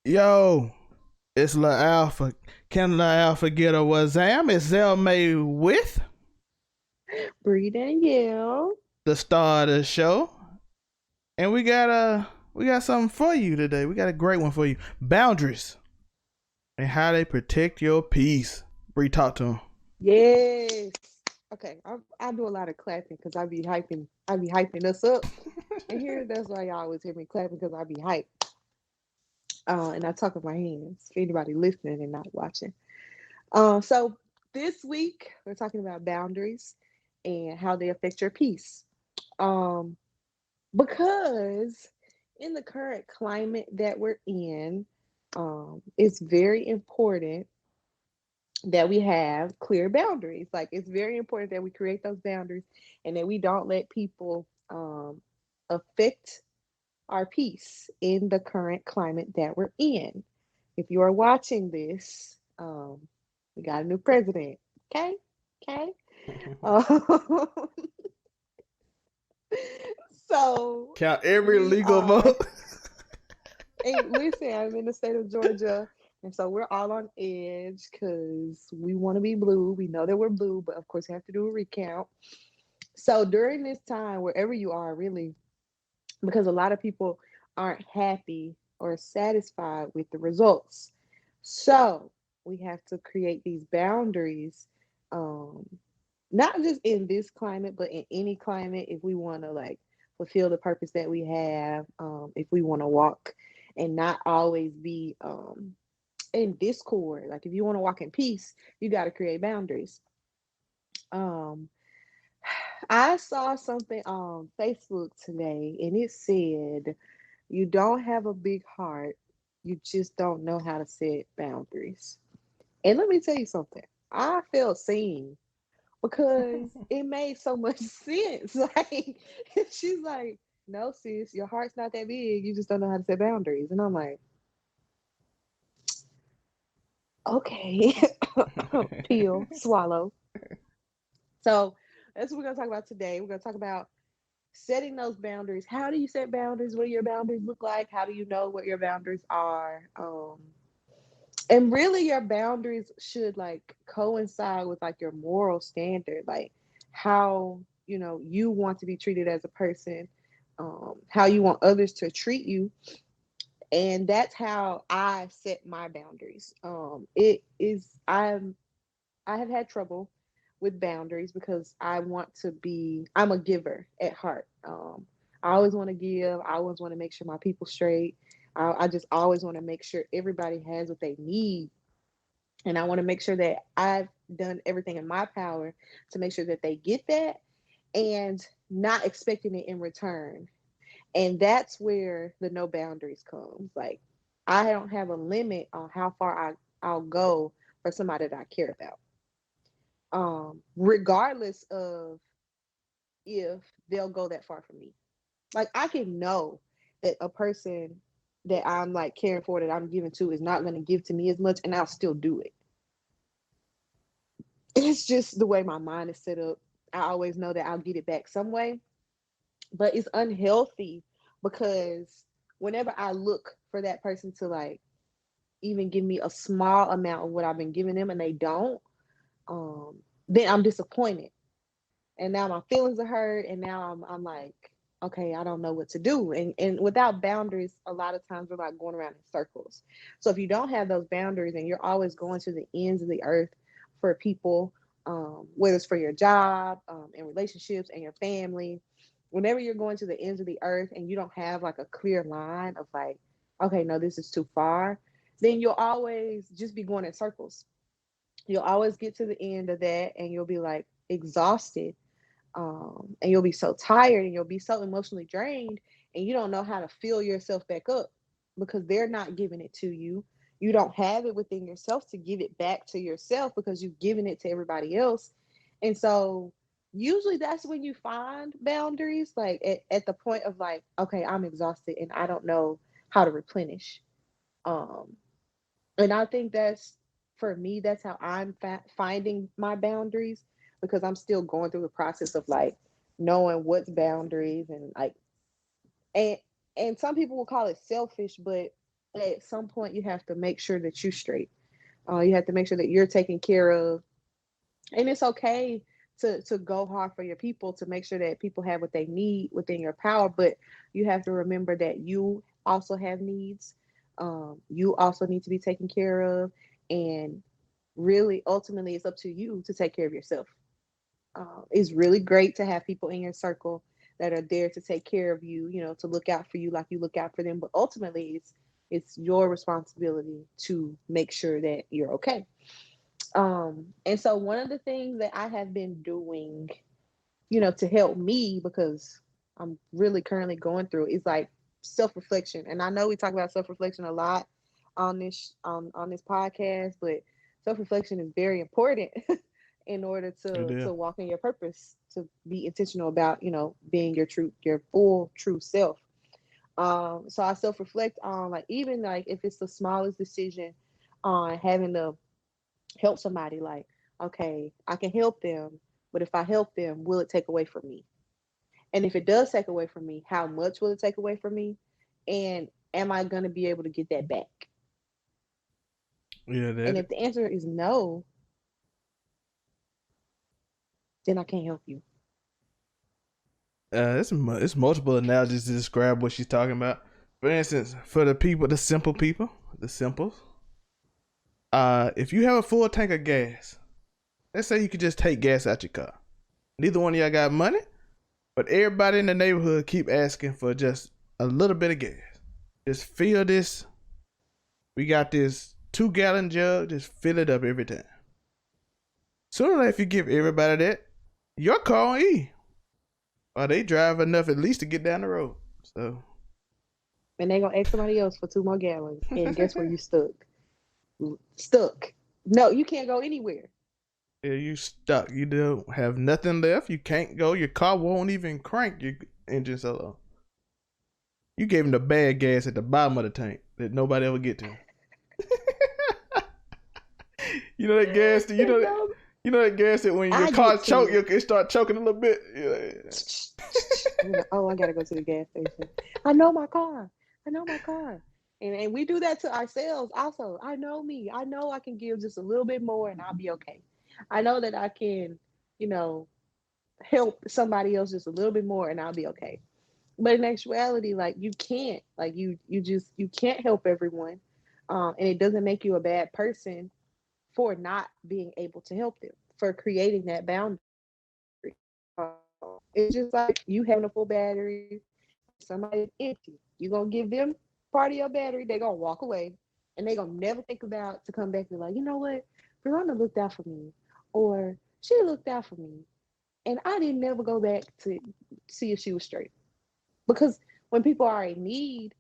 Yo, it's La Alpha. Can La Alpha get a Wazam? It's Zelmae with Bree and you. the star of the show. And we got something for you today. We got a great one for you. Boundaries and how they protect your peace. Bree, talk to him. Yes. Okay, I do a lot of clapping because I be hyping us up. And here, that's why y'all always hear me clapping because I be hyped. And I talk with my hands. For anybody listening and not watching. So this week we're talking about boundaries and how they affect your peace. Um, because in the current climate that we're in, it's very important that we have clear boundaries. Like it's very important that we create those boundaries and that we don't let people affect our peace in the current climate that we're in. If you are watching this, we got a new president. Okay, okay. Um, so Count every we legal are. vote. And listen, I'm in the state of Georgia, and so we're all on edge because we want to be blue. We know that we're blue, but of course, we have to do a recount. So during this time, wherever you are, really, because a lot of people aren't happy or satisfied with the results. So we have to create these boundaries, um, not just in this climate, but in any climate, if we want to like fulfill the purpose that we have, if we want to walk and not always be in discord. Like if you want to walk in peace, you got to create boundaries. Um, I saw something on Facebook today and it said, you don't have a big heart, you just don't know how to set boundaries. And let me tell you something, I felt seen because it made so much sense. Like, she's like, no, sis, your heart's not that big, you just don't know how to set boundaries. And I'm like, okay, peel, swallow. So that's what we're going to talk about today. We're going to talk about setting those boundaries. How do you set boundaries? What do your boundaries look like? How do you know what your boundaries are? And really, your boundaries should like coincide with like your moral standard, like how you want to be treated as a person, how you want others to treat you, and that's how I set my boundaries. It is I have had trouble with boundaries because I'm a giver at heart. I always want to give. I always want to make sure my people straight. I just always want to make sure everybody has what they need. And I want to make sure that I've done everything in my power to make sure that they get that and not expecting it in return. And that's where the no boundaries comes. Like I don't have a limit on how far I'll go for somebody that I care about, regardless of if they'll go that far for me. Like I can know that a person that I'm like caring for, that I'm giving to, is not going to give to me as much, and I'll still do it. It's just the way my mind is set up. I always know that I'll get it back some way, but it's unhealthy because whenever I look for that person to like even give me a small amount of what I've been giving them and they don't, um, then I'm disappointed. And now my feelings are hurt, and now I'm like, okay, I don't know what to do. And without boundaries, a lot of times we're like going around in circles. So if you don't have those boundaries and you're always going to the ends of the earth for people, whether it's for your job, and relationships and your family, whenever you're going to the ends of the earth and you don't have like a clear line of like, okay, no, this is too far, then you'll always just be going in circles. You'll always get to the end of that and you'll be like exhausted, and you'll be so tired and you'll be so emotionally drained, and you don't know how to fill yourself back up because they're not giving it to you. You don't have it within yourself to give it back to yourself because you've given it to everybody else. And so usually that's when you find boundaries, like at the point of like, okay, I'm exhausted and I don't know how to replenish. um and I think that's, for me, that's how I'm finding my boundaries, because I'm still going through the process of like knowing what's boundaries and like, and and some people will call it selfish, but at some point you have to make sure that you're straight. You have to make sure that you're taken care of, and it's okay to go hard for your people, to make sure that people have what they need within your power. But you have to remember that you also have needs. You also need to be taken care of, and really, ultimately, it's up to you to take care of yourself. It's really great to have people in your circle that are there to take care of you, to look out for you like you look out for them. But ultimately, it's your responsibility to make sure that you're okay. And so one of the things that I have been doing, to help me, because I'm really currently going through, is like self-reflection. And I know we talk about self-reflection a lot on this podcast, but self-reflection is very important in order It is. to walk in your purpose, to be intentional about, being your full true self. So I self-reflect on, like, even like if it's the smallest decision on having to help somebody, like, okay, I can help them, but if I help them, will it take away from me? And if it does take away from me, how much will it take away from me? And am I going to be able to get that back? Yeah, And that if the answer is no, then I can't help you. it's multiple analogies to describe what she's talking about. For instance, for the people, the simple people, the simples. If you have a full tank of gas, let's say you could just take gas out your car. Neither one of y'all got money, but everybody in the neighborhood keep asking for just a little bit of gas. Just fill this. We got this 2 gallon jug. Just fill it up every time. Sooner or later, if you give everybody that, your car on E. Or they drive enough at least to get down the road. So And they going to ask somebody else for 2 more gallons. And guess where you stuck? Stuck. No, you can't go anywhere. yeah, you stuck. You don't have nothing left. You can't go. Your car won't even crank your engine so long. You gave them the bad gas at the bottom of the tank that nobody ever get to. You know that gas that And so you know that gas that when your I car get choke, to it start choking a little bit. oh, I gotta go to the gas station. I know my car. I know my car. And we do that to ourselves also. I know me. I know I can give just a little bit more and I'll be okay. I know that I can, you know, help somebody else just a little bit more and I'll be okay. But in actuality, like, you can't. Like, you can't help everyone. And it doesn't make you a bad person for not being able to help them, for creating that boundary. It's just like you having a full battery and somebody's empty. You're gonna give them part of your battery, they're gonna walk away and they're gonna never think about to come back and be like, you know what? Verona looked out for me. Or she looked out for me. And I didn't never go back to see if she was straight. Because when people are in need,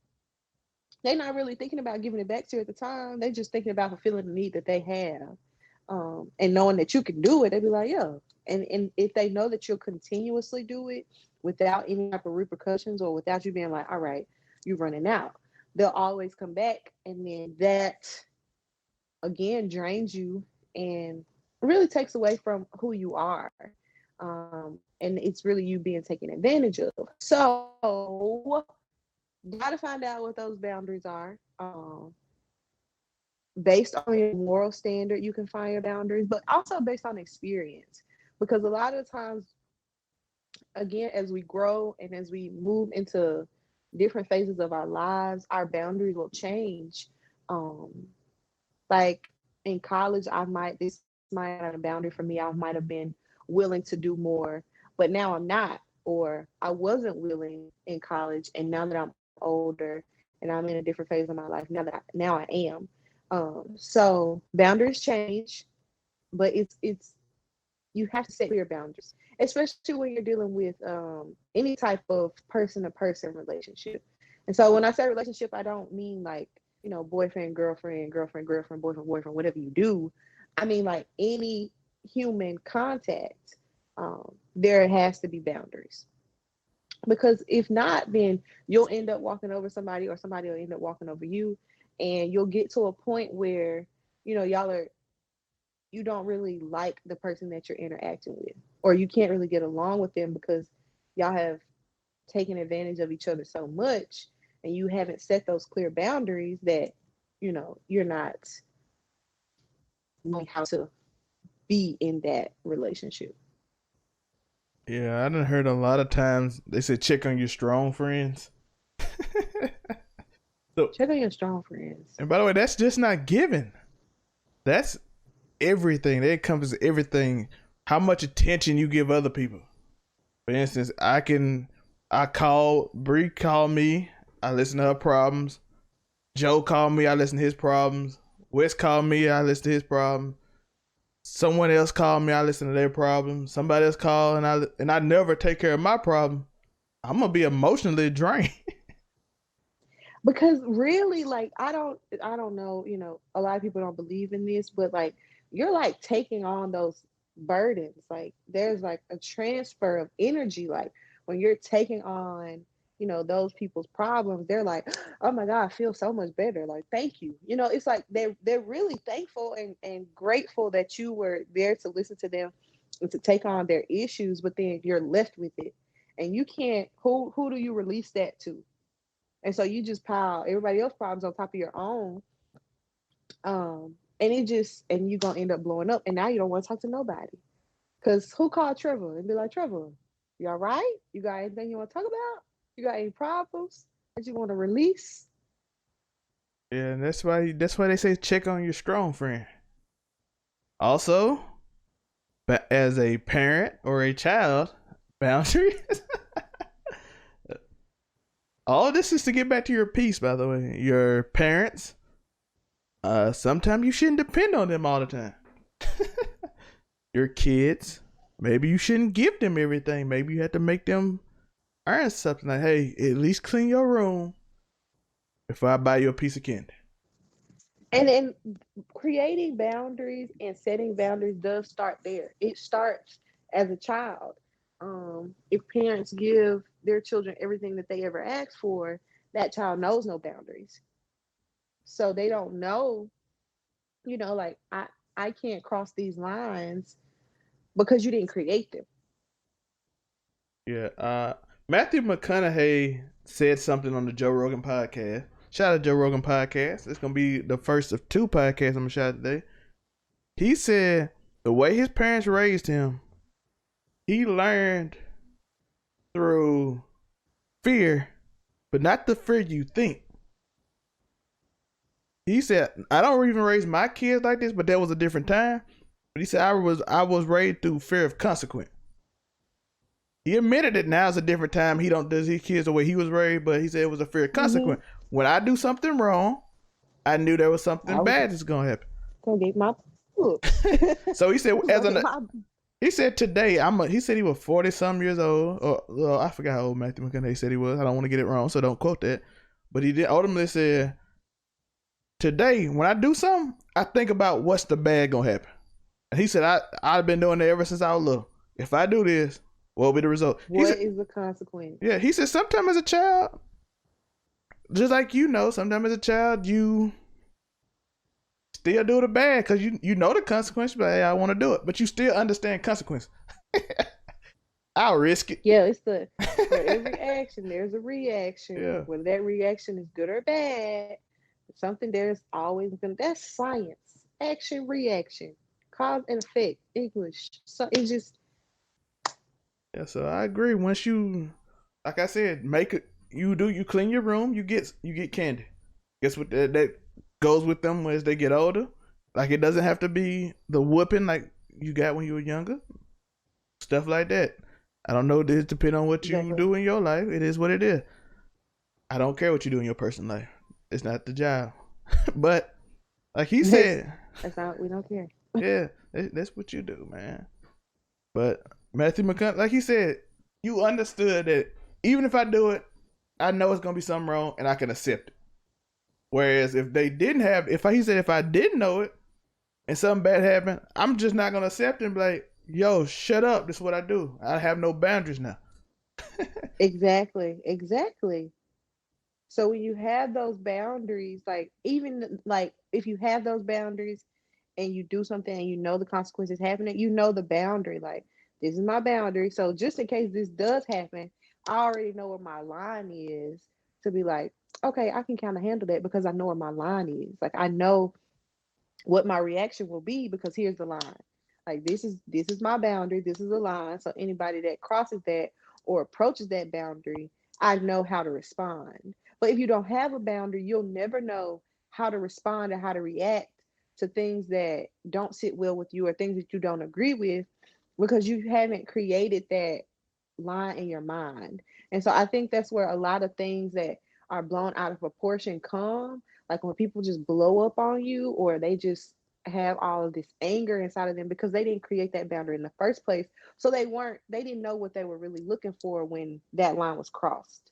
they're not really thinking about giving it back to you at the time. They're just thinking about fulfilling the need that they have. And knowing that you can do it, they'd be like, yeah. And if they know that you'll continuously do it without any type of repercussions or without you being like, all right, you're running out, they'll always come back. And then that again drains you and really takes away from who you are. And it's really you being taken advantage of. So, gotta find out what those boundaries are. Based on your moral standard, you can find your boundaries, but also based on experience. Because a lot of times, again, as we grow and as we move into different phases of our lives, our boundaries will change. Um, like in college, this might have been a boundary for me. I might have been willing to do more, but now I'm not, or I wasn't willing in college, and now that I'm older and I'm in a different phase of my life, now I am. So boundaries change, but it's you have to set clear boundaries, especially when you're dealing with any type of person to person relationship. And so when I say relationship, I don't mean like, boyfriend, girlfriend, girlfriend, girlfriend, boyfriend, boyfriend, whatever you do. I mean like any human contact. There has to be boundaries, because if not, then you'll end up walking over somebody, or somebody will end up walking over you, and you'll get to a point where you don't really like the person that you're interacting with, or you can't really get along with them because y'all have taken advantage of each other so much and you haven't set those clear boundaries, that you're not knowing how to be in that relationship. Yeah, I done heard a lot of times they say check on your strong friends. So, Check on your strong friends. and by the way, that's just not given. That's everything. That encompasses everything. How much attention you give other people. For instance, I call Bree called me, I listen to her problems. Joe called me, I listen to his problems. Wes called me, I listen to his problems. Someone else called me, I listen to their problems. Somebody else called, and I never take care of my problem. I'm gonna be emotionally drained. Because really, like, I don't know, a lot of people don't believe in this, but like, you're like taking on those burdens. Like, there's like a transfer of energy. Like, when you're taking on, those people's problems, they're like, oh my God, I feel so much better. Like, thank you. It's like they're really thankful and grateful that you were there to listen to them and to take on their issues, but then you're left with it. And you can't, who do you release that to? And so you just pile everybody else's problems on top of your own. And you're gonna end up blowing up. And now you don't want to talk to nobody. Cause who called Trevor and be like, Trevor, you all right? You got anything you want to talk about? You got any problems that you want to release? Yeah, and that's why they say check on your strong friend. Also, but as a parent or a child, boundaries. All this is to get back to your peace, by the way. Your parents, sometimes you shouldn't depend on them all the time. Your kids, maybe you shouldn't give them everything. Maybe you have to make them earn something. Like, hey, at least clean your room before I buy you a piece of candy. And then creating boundaries and setting boundaries does start there. It starts as a child. If parents give their children everything that they ever ask for, that child knows no boundaries. So they don't know, like, I can't cross these lines because you didn't create them. Yeah. Matthew McConaughey said something on the Joe Rogan podcast. Shout out to Joe Rogan podcast. It's gonna be the first of two podcasts I'm gonna shout out today. He said the way his parents raised him, he learned through fear, but not the fear you think. He said, I don't even raise my kids like this, but that was a different time. But he said I was raised through fear of consequence. He admitted that now is a different time. He don't does his kids the way he was raised, but he said it was a fear of Hmm. consequence. When I do something wrong, I knew there was I something was bad that's gonna happen. gonna get my book. I So he said, was gonna get my. he said today he said he was 40 some years old. Or well, I forgot how old Matthew McConaughey said he was. I don't want to get it wrong, so don't quote that. But he did ultimately said today when I do something, I think about what's the bad gonna happen. And he said I've been doing that ever since I was little. If I do this, what will be the result? He What said, is the consequence? yeah. He said sometimes as a child, just like sometimes as a child you still do the bad because you know the consequence, but hey, I want to do it, but you still understand consequence. I'll risk it. Yeah, it's the for every action there's a reaction. Yeah. Whether that reaction is good or bad, something there's always gonna. That's science. Action, reaction, cause and effect. English. So it's just Yeah, so I agree. Once you, like I said, make it. You clean your room. You get candy. Guess what that goes with them as they get older. Like it doesn't have to be the whooping like you got when you were younger. Stuff like that. I don't know. This depends on what you exactly. do in your life. It is what it is. I don't care what you do in your personal life. It's not the job. But like he That's said, that's not we don't care. yeah, that's what you do, man. But Matthew McConaughey, like he said, you understood that even if I do it, I know it's gonna be something wrong, and I can accept it. Whereas if they didn't have, he said if I didn't know it and something bad happened, I'm just not gonna accept it and be like, yo, shut up. This is what I do. I have no boundaries now. Exactly. Exactly. So when you have those boundaries, like, even like if you have those boundaries and you do something and you know the consequences happening, you know the boundary. Like, this is my boundary. So just in case this does happen, I already know where my line is to be like, okay, I can kind of handle that because I know where my line is. Like I know what my reaction will be because here's the line. Like this is my boundary. This is the line. So anybody that crosses that or approaches that boundary, I know how to respond. But if you don't have a boundary, you'll never know how to respond or how to react to things that don't sit well with you or things that you don't agree with because you haven't created that line in your mind. And so I think that's where a lot of things that are blown out of proportion come. Like when people just blow up on you or they just have all of this anger inside of them because they didn't create that boundary in the first place. So they didn't know what they were really looking for when that line was crossed.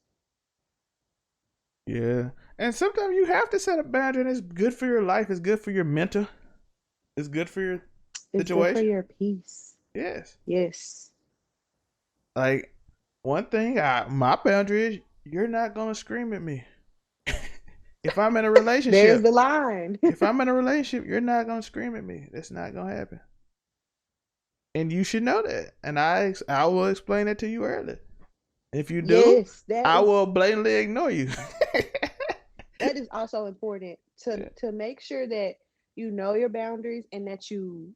Yeah. And sometimes you have to set a boundary and it's good for your life, it's good for your mental, it's good for your It's good for situation. your peace. Yes. Yes. Like one thing, my boundary is you're not gonna scream at me. If I'm in a There's relationship, the line. if I'm in a relationship, you're not gonna scream at me. That's not gonna happen. And you should know that. And I will explain it to you early. If you do, Yes, that I is will blatantly ignore you. that is also important to Yeah. make sure that you know your boundaries and that you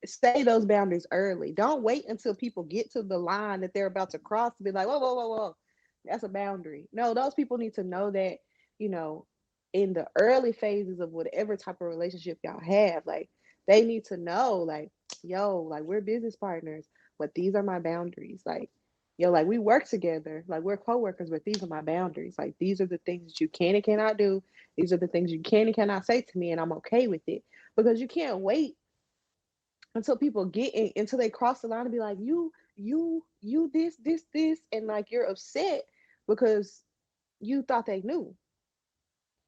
say those boundaries early. Don't wait until people get to the line that they're about to cross to be like, whoa, whoa, whoa, whoa, that's a boundary. No, those people need to know that, you know, in the early phases of whatever type of relationship y'all have, like they need to know, like, yo, like we're business partners, but these are my boundaries. Like, yo, like we work together, like we're coworkers, but these are my boundaries. Like these are the things that you can and cannot do. These are the things you can and cannot say to me, and I'm okay with it. Because you can't wait until people get in, until they cross the line and be like, you, this, and like you're upset because you thought they knew.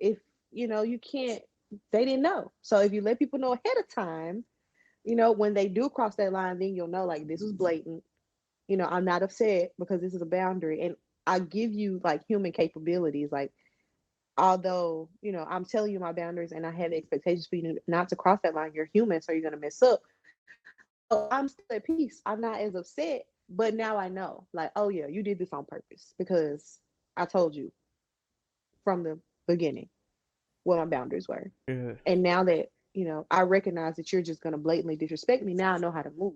If you can't, they didn't know. So if you let people know ahead of time, when they do cross that line, then you'll know like this is blatant. I'm not upset because this is a boundary, and I give you like human capabilities. Like although I'm telling you my boundaries and I have expectations for you not to cross that line, you're human, so you're gonna mess up. So I'm still at peace. I'm not as upset, but now I know, like, oh yeah, you did this on purpose because I told you from the beginning what my boundaries were. Yeah. And now that, I recognize that you're just gonna blatantly disrespect me, now I know how to move.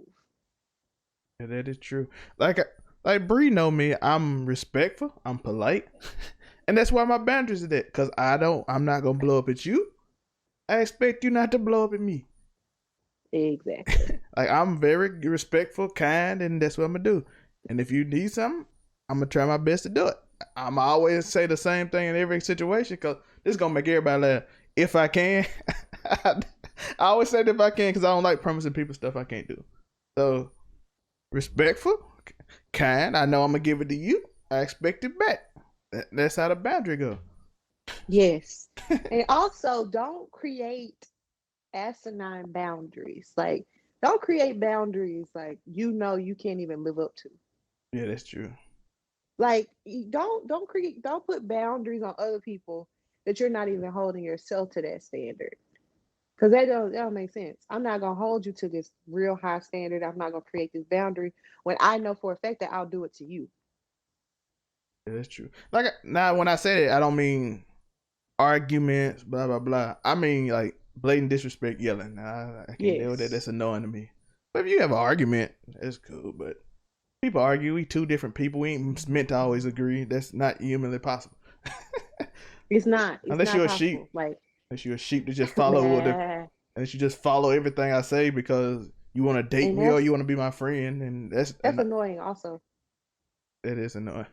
Yeah, that is true. Like like Bree know me, I'm respectful, I'm polite. And that's why my boundaries are that. Cause I'm not gonna blow up at you. I expect you not to blow up at me. Exactly. Like I'm very respectful, kind, and that's what I'm gonna do. And if you need something, I'm gonna try my best to do it. I'm always say the same thing in every situation because this is gonna make everybody laugh. If I can, I always say that if I can because I don't like promising people stuff I can't do. So respectful, kind. I know I'm gonna give it to you. I expect it back. That's how the boundary go. Yes. And also don't create asinine boundaries. Like don't create boundaries like you can't even live up to. Yeah, that's true. Like don't put boundaries on other people that you're not even holding yourself to that standard. Because that don't make sense. I'm not gonna hold you to this real high standard. I'm not gonna create this boundary when I know for a fact that I'll do it to you. Yeah, that's true. Like now, when I say that, I don't mean arguments, blah blah blah. I mean like blatant disrespect, yelling. I can't deal with that. Yes. That's annoying to me. But if you have an argument, that's cool. But people argue. We two different people. We ain't meant to always agree. That's not humanly possible. It's not. It's Unless not you're a sheep. possible. Like Unless you're a sheep to just follow what the. nah. Unless you just follow everything I say because you want to date And me or that's you want to be my friend, and that's annoying also. that is annoying.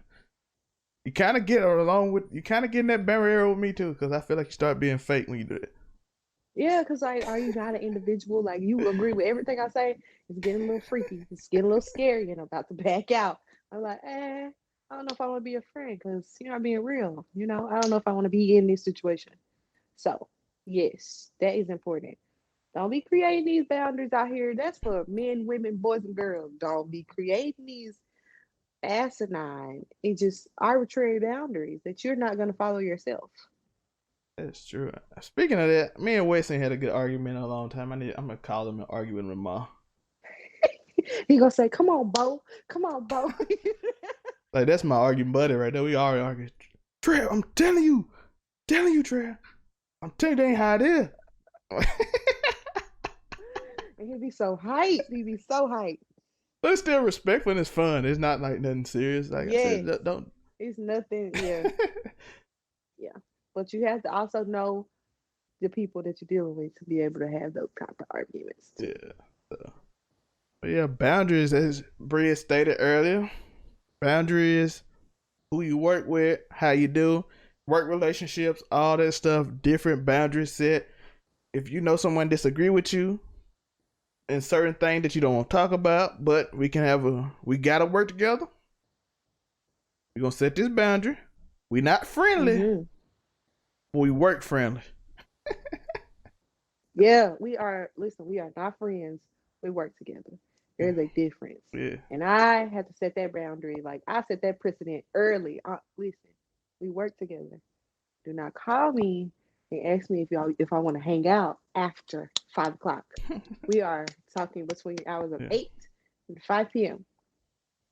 You kind of get along with you. Kind of getting that barrier with me too, because I feel like you start being fake when you do it. Yeah, because like, are you not an individual? Like you agree with everything I say? It's getting a little freaky. It's getting a little scary, and I'm about to back out. I'm like, I don't know if I want to be a friend because you're not being real. I don't know if I want to be in this situation. So, yes, that is important. Don't be creating these boundaries out here. That's for men, women, boys, and girls. Don't be creating these asinine and just arbitrary boundaries that you're not going to follow yourself. That's true. Speaking of that, me and Wesley had a good argument in a long time. I'm gonna call him and argue with Ramon. He gonna say, "Come on, Bo. Come on, Bo." Like that's my arguing buddy right there. We already argued. Trev, I'm telling you, Trev. I'm telling you, that ain't how it is. And he'd be so hyped. He'd be so hyped. But it's still respectful and it's fun. It's not like nothing serious. Like I said, Yes. don't. It's nothing. Yeah. Yeah. But you have to also know the people that you're dealing with to be able to have those kind of arguments too. Yeah. So, but yeah, boundaries, as Bree stated earlier, boundaries, who you work with, how you do, work relationships, all that stuff, different boundaries set. If you know someone disagree with you in certain things that you don't want to talk about, but we gotta work together. We're gonna set this boundary. We not friendly, Mm-hmm. but we work friendly. Yeah, we are. Listen, we are not friends. We work together. There's a difference. Yeah. And I had to set that boundary. Like I set that precedent early. Listen, we work together. Do not call me and ask me if I want to hang out after 5 o'clock. We are talking between the hours of Yeah. 8 and 5 p.m.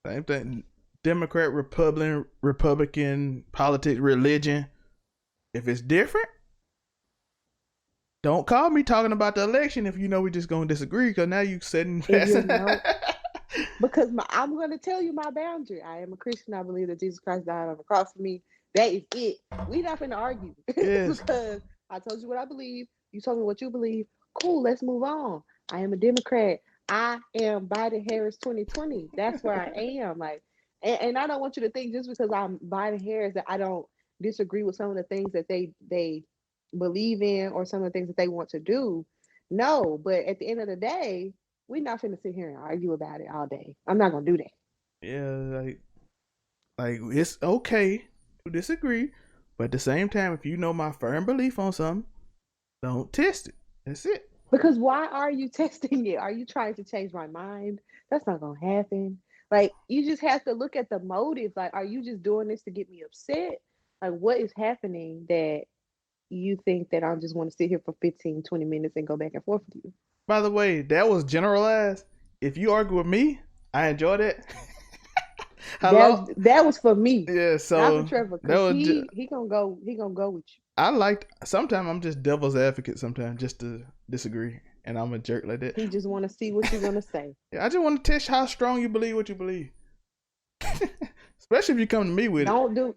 Same thing. Democrat, Republican politics, religion. If it's different, don't call me talking about the election if you know we just gonna disagree. Because now you setting If you know, because I'm going to tell you my boundary. I am a Christian. I believe that Jesus Christ died on the cross for me. That is it. We not going to argue Yes. because I told you what I believe. You told me what you believe. Cool. Let's move on. I am a Democrat. I am Biden Harris 2020. That's where I am. Like, and I don't want you to think just because I'm Biden Harris that I don't disagree with some of the things that they believe in or some of the things that they want to do. No, but at the end of the day, we're not finna sit here and argue about it all day. I'm not gonna do that. Yeah, like it's okay to disagree, but at the same time, if you know my firm belief on something, don't test it. That's it. Because why are you testing it? Are you trying to change my mind? That's not gonna happen. Like you just have to look at the motive. Like, are you just doing this to get me upset? Like what is happening that you think that I just want to sit here for 15, 20 minutes and go back and forth with you? By the way, that was generalized. If you argue with me, I enjoy that. That was for me, Yeah, not for so Trevor, that because was. he gonna go with you. I liked. Sometimes I'm just devil's advocate. Sometimes just to disagree, and I'm a jerk like that. He just want to see what you're gonna say. Yeah, I just want to test how strong you believe what you believe. Especially if you come to me with it.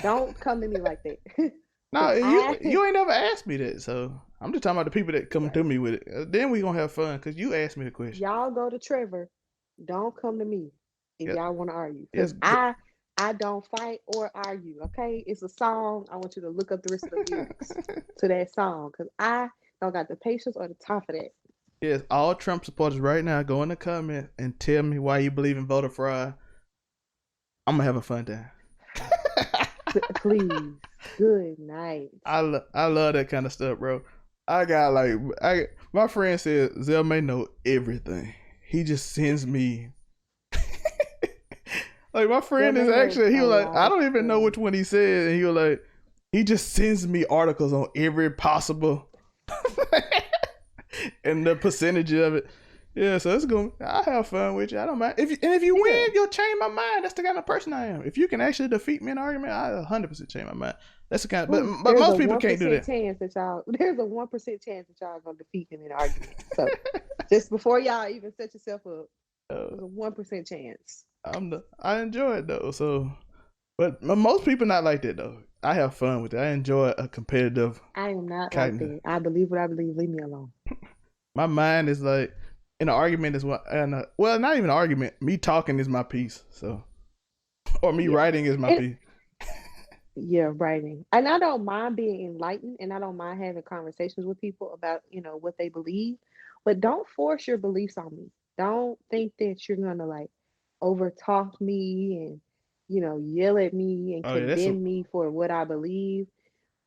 Don't come to me like that. No, I you ain't never asked me that, so I'm just talking about the people that come to right. me with it. Then we gonna have fun because you asked me the question. Y'all go to Trevor. Don't come to me if Yeah, y'all want to argue. yes, Because I don't fight or argue. Okay, it's a song. I want you to look up the rest of the lyrics to that song because I don't got the patience or the time for that. yes. All Trump supporters right now, go in the comments and tell me why you believe in voter fraud. I'm gonna have a fun time. Please. Good night. I love that kind of stuff, bro. I got my friend said Zelmae know everything. He just sends me like my friend is actually he was like I don't even know which one he said, and he was like he just sends me articles on every possible and the percentage of it. Yeah, so it's going. I have fun with you. I don't mind. If you win, you'll change my mind. That's the kind of person I am. If you can actually defeat me in an argument, I 100% change my mind. That's the kind. But most people can't do that. There's a 1% chance that y'all gonna defeat him in an argument. So just before y'all even set yourself up, there's a 1% chance. I enjoy it though. So, but most people not like that though. I have fun with it. I enjoy a competitive. I am not like that. I believe what I believe. Leave me alone. My mind is like. In an argument is what, and well, not even an argument. Me talking is my piece, so, or me writing is my piece. Yeah, writing, and I don't mind being enlightened, and I don't mind having conversations with people about what they believe, but don't force your beliefs on me. Don't think that you're gonna like overtalk me and yell at me and condemn me for what I believe.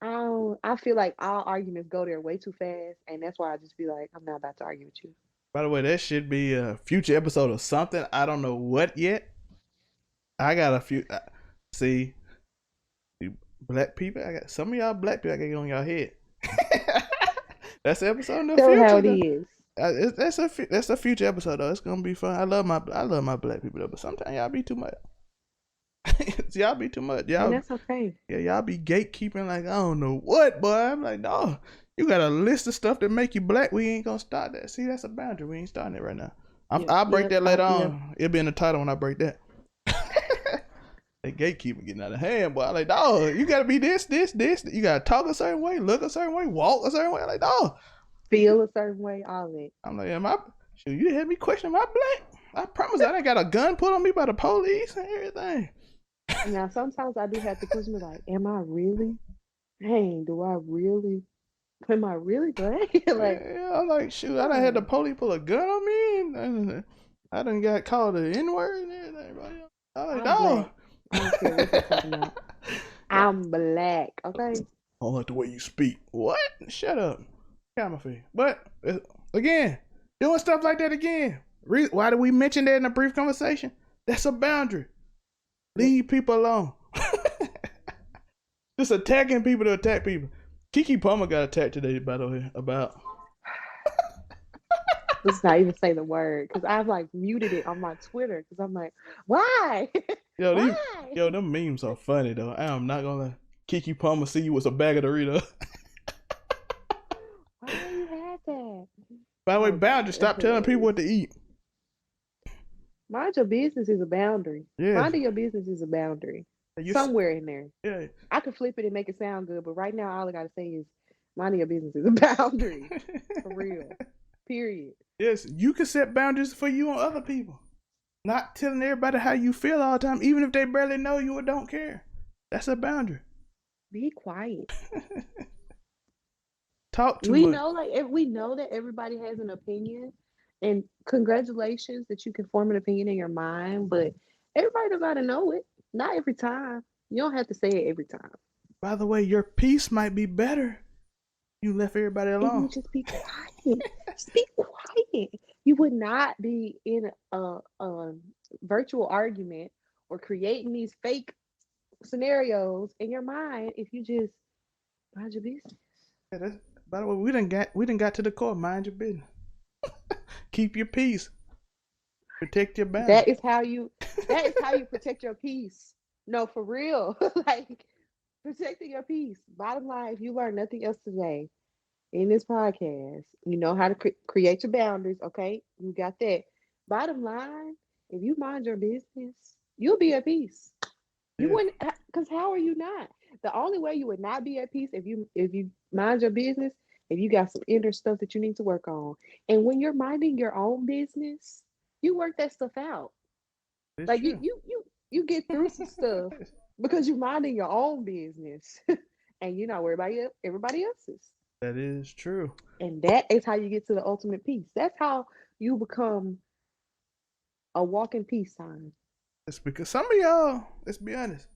I feel like all arguments go there way too fast, and that's why I just be like, I'm not about to argue with you. By the way, that should be a future episode of something. I don't know what yet. I got a few. See, black people. I got some of y'all black people. I got to get on y'all head. That's the episode in the future. How it is. That's a future episode though. It's gonna be fun. I love my black people though, but sometimes y'all be too much. Y'all be too much. And Y'all, that's okay. yeah, y'all be gatekeeping like I don't know what, boy. I'm like, no, you got a list of stuff that make you black. We ain't gonna start that. See, that's a boundary. We ain't starting it right now. I'll break that later on. It'll be in the title when I break that. They gatekeeping getting out of hand, boy. I'm like, dog, you gotta be this. You gotta talk a certain way, look a certain way, walk a certain way. I'm like, dog, Feel a certain way, all that. I'm like, shoot, you had me question my black. I promise I ain't got a gun put on me by the police and everything. Now, sometimes I do have to question, like, am I really? Dang, am I really black? Like, Yeah, I'm like, shoot, I done had the police pull a gun on me, and I done got called an N-word and everything, bro. I'm like, I'm dog. black. I don't care what you're talking about. I'm black, okay? I don't like the way you speak. What? Shut up. Camouflage. But, again, doing stuff like that again. Why did we mention that in a brief conversation? That's a boundary. Leave people alone. Just attacking people to attack people. Kiki Palmer got attacked today, by the way, about. Let's not even say the word, because I've like muted it on my Twitter, because I'm like, why? Why? Them memes are funny, though. I am not gonna lie. Kiki Palmer see you with a bag of Doritos. Why do you have that? By the way, boundary. Stop telling people what to eat. Mind your business is a boundary. Yeah. Minding your business is a boundary. Somewhere in there. Yeah. I could flip it and make it sound good, but right now all I gotta say is minding your business is a boundary. For real. Period. Yes, you can set boundaries for you and other people. Not telling everybody how you feel all the time, even if they barely know you or don't care. That's a boundary. Be quiet. Talk too much. We know that everybody has an opinion, and congratulations that you can form an opinion in your mind, but everybody don't gotta know it. Not every time. You don't have to say it every time. By the way, your peace might be better. You left everybody alone. And you just be quiet. Just be quiet. You would not be in a virtual argument or creating these fake scenarios in your mind if you just mind your business. Yeah, by the way, we didn't got to the core. Mind your business. Keep your peace. Protect your boundaries. That is how you protect your peace. No, for real. Like protecting your peace. Bottom line, if you learn nothing else today in this podcast, you know how to create your boundaries. Okay, you got that. Bottom line, if you mind your business, you'll be at peace. You wouldn't, because how are you not? The only way you would not be at peace if you mind your business, if you got some inner stuff that you need to work on. And when you're minding your own business, you work that stuff out. It's like true. you get through some stuff because you're minding your own business and you're not worried about everybody else's. That is true. And that is how you get to the ultimate peace. That's how you become a walking peace sign. It's because some of y'all, let's be honest,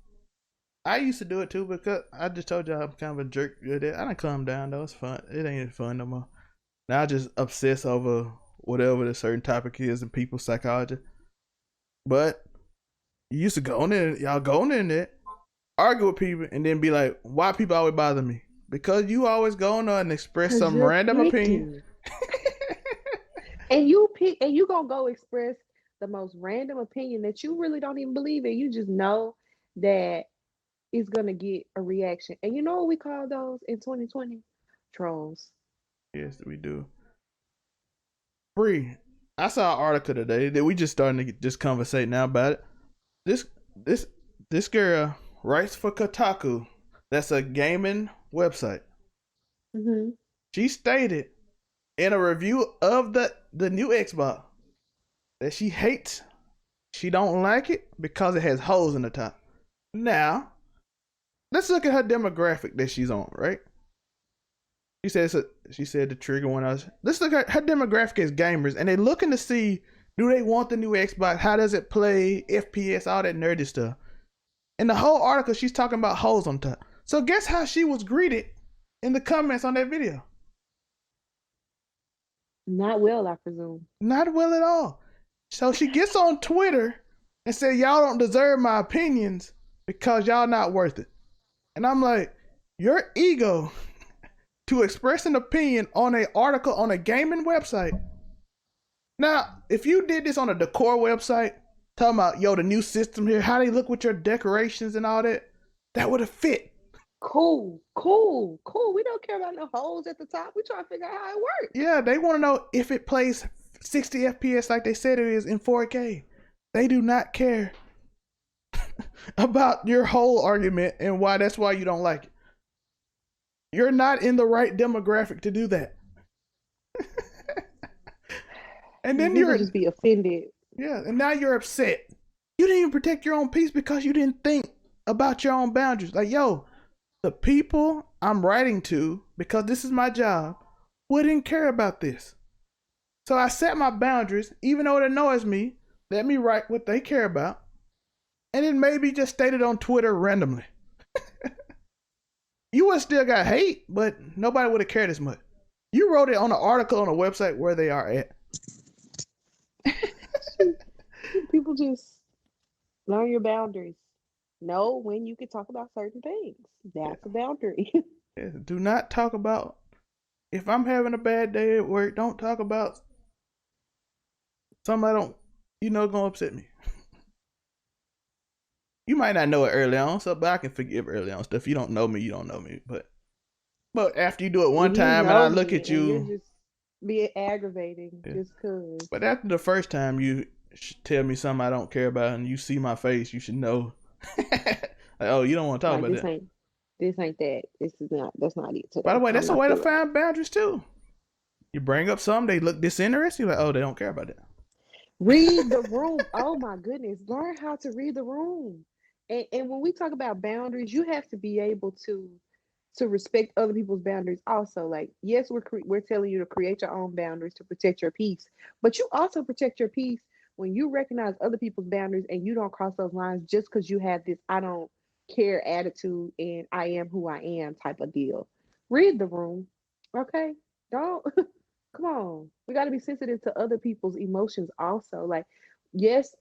I used to do it too, because I just told y'all I'm kind of a jerk with it. I done calm down though. It's fun. It ain't fun no more. Now I just obsess over whatever the certain topic is in people's psychology. But you used to go on there, y'all go on there, argue with people, and then be like, why people always bother me? Because you always go on there and express some random opinion. And you gonna go express the most random opinion that you really don't even believe in. You just know that it's gonna get a reaction. And you know what we call those in 2020? Trolls. Yes, we do. Bree, I saw an article today that we just starting to just conversate now about it. This girl writes for Kotaku. That's a gaming website. Mm-hmm. She stated in a review of the new Xbox that she don't like it because it has holes in the top. Now, let's look at her demographic that she's on, right? She said the trigger one. Let's look at her demographic as gamers, and they're looking to see, do they want the new Xbox? How does it play? FPS, all that nerdy stuff. In the whole article, she's talking about holes on top. So guess how she was greeted in the comments on that video? Not well, I presume. Not well at all. So she gets on Twitter and said, y'all don't deserve my opinions because y'all not worth it. And I'm like, your ego to express an opinion on an article on a gaming website. Now, if you did this on a decor website, talking about, yo, the new system here, how they look with your decorations and all that. That would have fit. Cool, cool, cool. We don't care about no holes at the top. We trying to figure out how it works. Yeah, they want to know if it plays 60 FPS like they said it is in 4K. They do not care about your whole argument and why that's why you don't like it. You're not in the right demographic to do that. And then People just be offended. yeah, and now you're upset. You didn't even protect your own peace because you didn't think about your own boundaries. Like, yo, the people I'm writing to, because this is my job, wouldn't care about this. So I set my boundaries, even though it annoys me. Let me write what they care about. And then maybe just state it on Twitter randomly. You would still got hate, but nobody would have cared as much. You wrote it on an article on a website where they are at. People just learn your boundaries. Know when you can talk about certain things. That's a boundary. Yeah, do not talk about, if I'm having a bad day at work, don't talk about something I don't, gonna upset me. You might not know it early on, but I can forgive early on stuff. You don't know me, you don't know me. But after you do it one time and I look at you, you're just being aggravating just cause. But after the first time you tell me something I don't care about and you see my face, you should know. Like, oh, you don't want to talk about that. This ain't that. That's not it today. By the way, that's a way to find boundaries too. You bring up something, they look disinterested, you're like, oh, they don't care about it. Read the room. Oh my goodness. Learn how to read the room. And when we talk about boundaries, you have to be able to respect other people's boundaries also. Like, yes, we're telling you to create your own boundaries to protect your peace, but you also protect your peace when you recognize other people's boundaries and you don't cross those lines just because you have this I don't care attitude and I am who I am type of deal. Read the room. Okay? Don't come on. We got to be sensitive to other people's emotions also. Like, yes,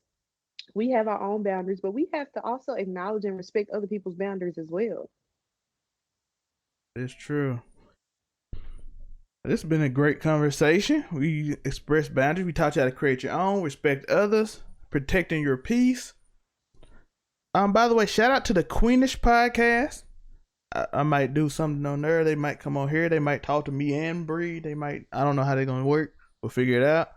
we have our own boundaries, but we have to also acknowledge and respect other people's boundaries as well. It's true. This has been a great conversation. We expressed boundaries. We taught you how to create your own, respect others, protecting your peace. By the way, shout out to the Queenish podcast. I might do something on there. They might come on here. They might talk to me and Bree. I don't know how they're going to work. We'll figure it out.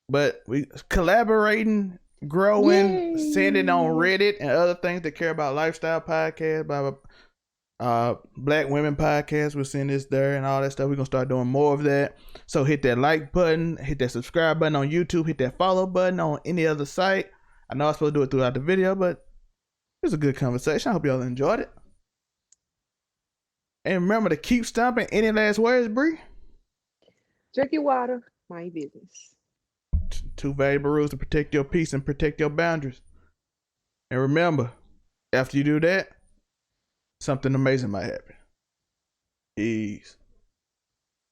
But we collaborating, growing, sending on Reddit and other things that care about lifestyle podcasts, Black women podcasts. We'll send this there and all that stuff. We're going to start doing more of that. So hit that like button, hit that subscribe button on YouTube, hit that follow button on any other site. I know I'm supposed to do it throughout the video, but it was a good conversation. I hope y'all enjoyed it. And remember to keep stomping. Any last words, Bree? Drink your water. Mind your business. Two valuable rules to protect your peace and protect your boundaries. And remember, after you do that, something amazing might happen. Peace.